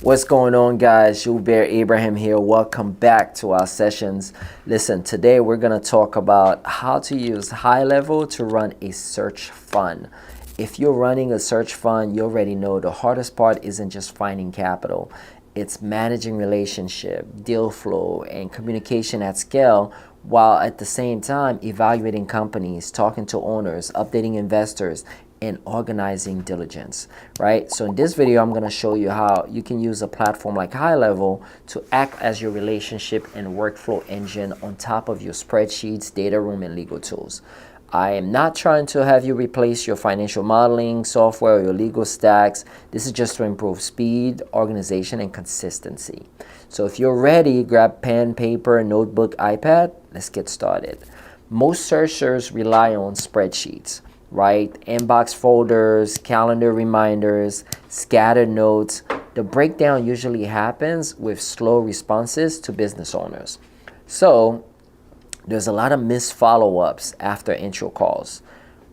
What's going on, guys? Julbert Abraham here. Welcome back to our sessions. Listen, today we're going to talk about how to use GoHighLevel to run a search fund. If you're running a search fund, you already know the hardest part isn't just finding capital. It's managing relationship, deal flow, and communication at scale, while at the same time evaluating companies, talking to owners, updating investors, and organizing diligence, right? So in this video, I'm going to show you how you can use a platform like GoHighLevel to act as your relationship and workflow engine on top of your spreadsheets, data room, and legal tools. I am not trying to have you replace your financial modeling software or your legal stacks. This is just to improve speed, organization, and consistency. So if you're ready, grab pen, paper, notebook, iPad. Let's get started. Most searchers rely on spreadsheets, right? Inbox folders, calendar reminders, scattered notes. The breakdown usually happens with slow responses to business owners. So there's a lot of missed follow-ups after intro calls,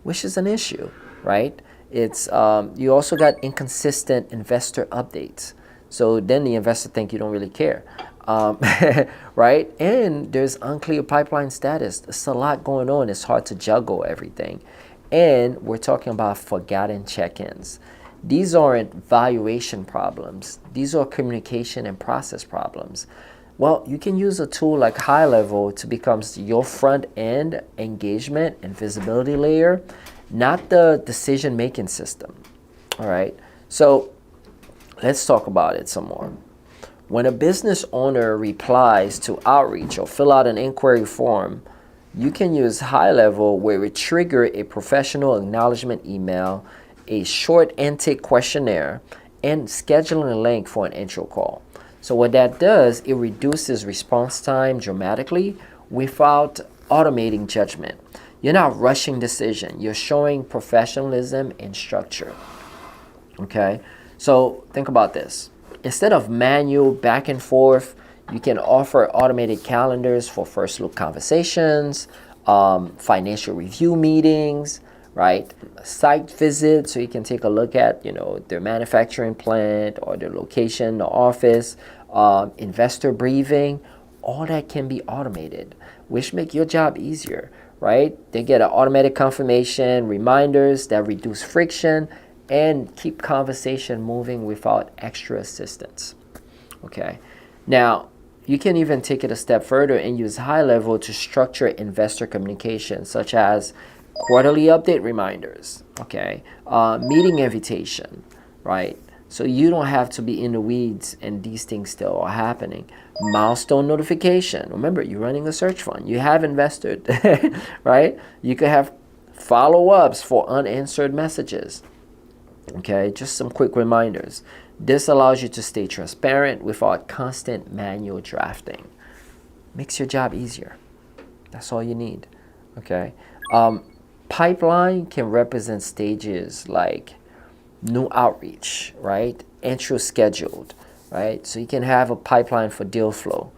which is an issue, right? It's you also got inconsistent investor updates. So then the investor think you don't really care, right? And there's unclear pipeline status. There's a lot going on. It's hard to juggle everything. And we're talking about forgotten check-ins. These aren't valuation problems. These are communication and process problems. Well, you can use a tool like GoHighLevel to become your front-end engagement and visibility layer, not the decision-making system. All right, so let's talk about it some more. When a business owner replies to outreach or fill out an inquiry form, you can use GoHighLevel where it trigger a professional acknowledgement email, a short intake questionnaire, and scheduling a link for an intro call. So what that does, it reduces response time dramatically without automating judgment. You're not rushing decision. You're showing professionalism and structure. Okay, so think about this. Instead of manual back and forth, you can offer automated calendars for first look conversations, financial review meetings, right? Site visits, so you can take a look at, their manufacturing plant or their location, the office, investor briefing. All that can be automated, which make your job easier, right? They get an automatic confirmation, reminders that reduce friction and keep conversation moving without extra assistance. Okay, now you can even take it a step further and use GoHighLevel to structure investor communication, such as quarterly update reminders, okay, meeting invitation, right? So you don't have to be in the weeds and these things still are happening. Milestone notification. Remember, you're running a search fund. You have invested, right? You could have follow-ups for unanswered messages. Okay, just some quick reminders. This allows you to stay transparent without constant manual drafting. Makes your job easier. That's all you need. Okay. Pipeline can represent stages like new outreach, right? Intro scheduled, right? So you can have a pipeline for deal flow.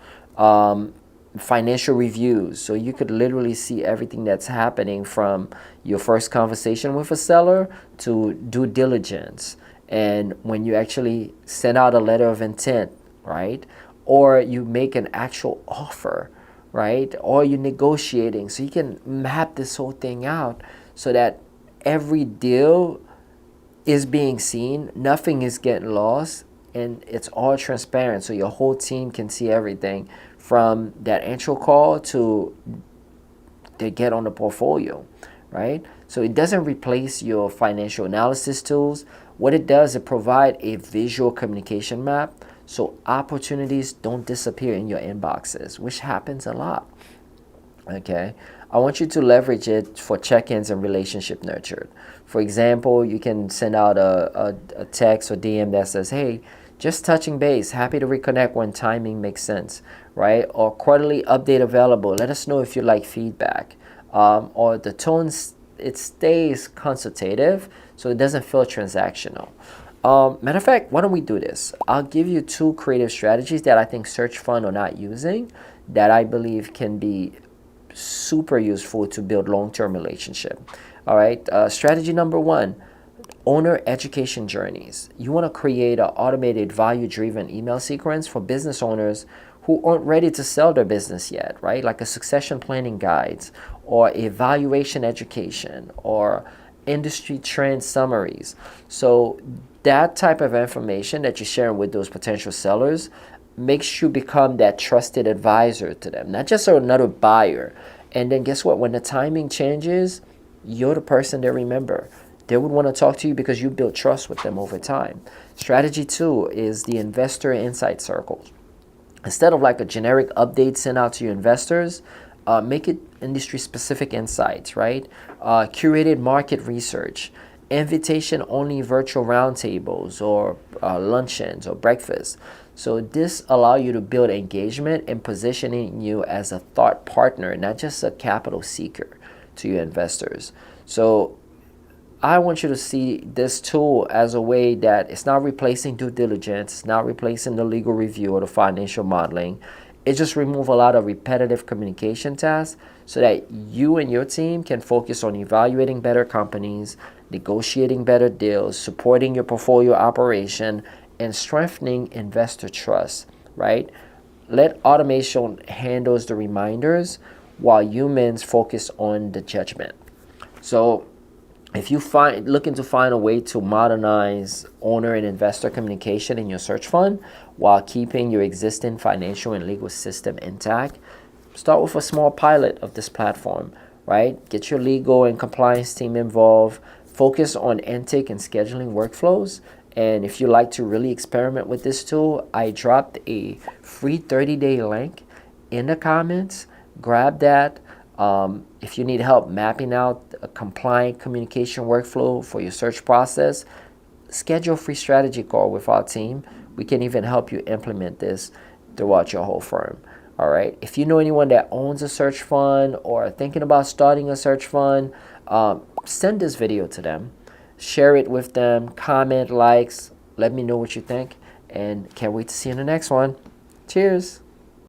Financial reviews, so you could literally see everything that's happening from your first conversation with a seller to due diligence, and when you actually send out a letter of intent, right? Or you make an actual offer, right? Or you're negotiating, so you can map this whole thing out so that every deal is being seen, nothing is getting lost, and it's all transparent, so your whole team can see everything from that intro call to they get on the portfolio, right? So it doesn't replace your financial analysis tools. What it does, it provide a visual communication map so opportunities don't disappear in your inboxes, which happens a lot. Okay, I want you to leverage it for check-ins and relationship nurtured. For example, you can send out a text or DM that says, hey, just touching base, happy to reconnect when timing makes sense, right? Or quarterly update available. Let us know if you like feedback. Or the tone, it stays consultative, so it doesn't feel transactional. Matter of fact, why don't we do this? I'll give you 2 creative strategies that I think SearchFund are not using that I believe can be super useful to build long-term relationship. All right, strategy number 1, Owner education journeys. You want to create an automated value-driven email sequence for business owners who aren't ready to sell their business yet, right? Like a succession planning guides or a valuation education or industry trend summaries. So that type of information that you're sharing with those potential sellers makes you become that trusted advisor to them, not just another buyer. And then guess what? When the timing changes, you're the person they remember. They would want to talk to you because you build trust with them over time. Strategy 2 is the investor insight circles. Instead of like a generic update sent out to your investors, make it industry-specific insights, right? Curated market research, invitation-only virtual roundtables or luncheons or breakfasts. So this allows you to build engagement and positioning you as a thought partner, not just a capital seeker to your investors. So I want you to see this tool as a way that it's not replacing due diligence, it's not replacing the legal review or the financial modeling. It just removes a lot of repetitive communication tasks so that you and your team can focus on evaluating better companies, negotiating better deals, supporting your portfolio operation, and strengthening investor trust, right? Let automation handles the reminders while humans focus on the judgment. So if you looking to find a way to modernize owner and investor communication in your search fund while keeping your existing financial and legal system intact, start with a small pilot of this platform, right? Get your legal and compliance team involved, focus on intake and scheduling workflows. And if you like to really experiment with this tool, I dropped a free 30-day link in the comments. Grab that. If you need help mapping out a compliant communication workflow for your search process, schedule a free strategy call with our team. We can even help you implement this throughout your whole firm. All right. If you know anyone that owns a search fund or thinking about starting a search fund, send this video to them. Share it with them. Comment, likes. Let me know what you think. And can't wait to see you in the next one. Cheers.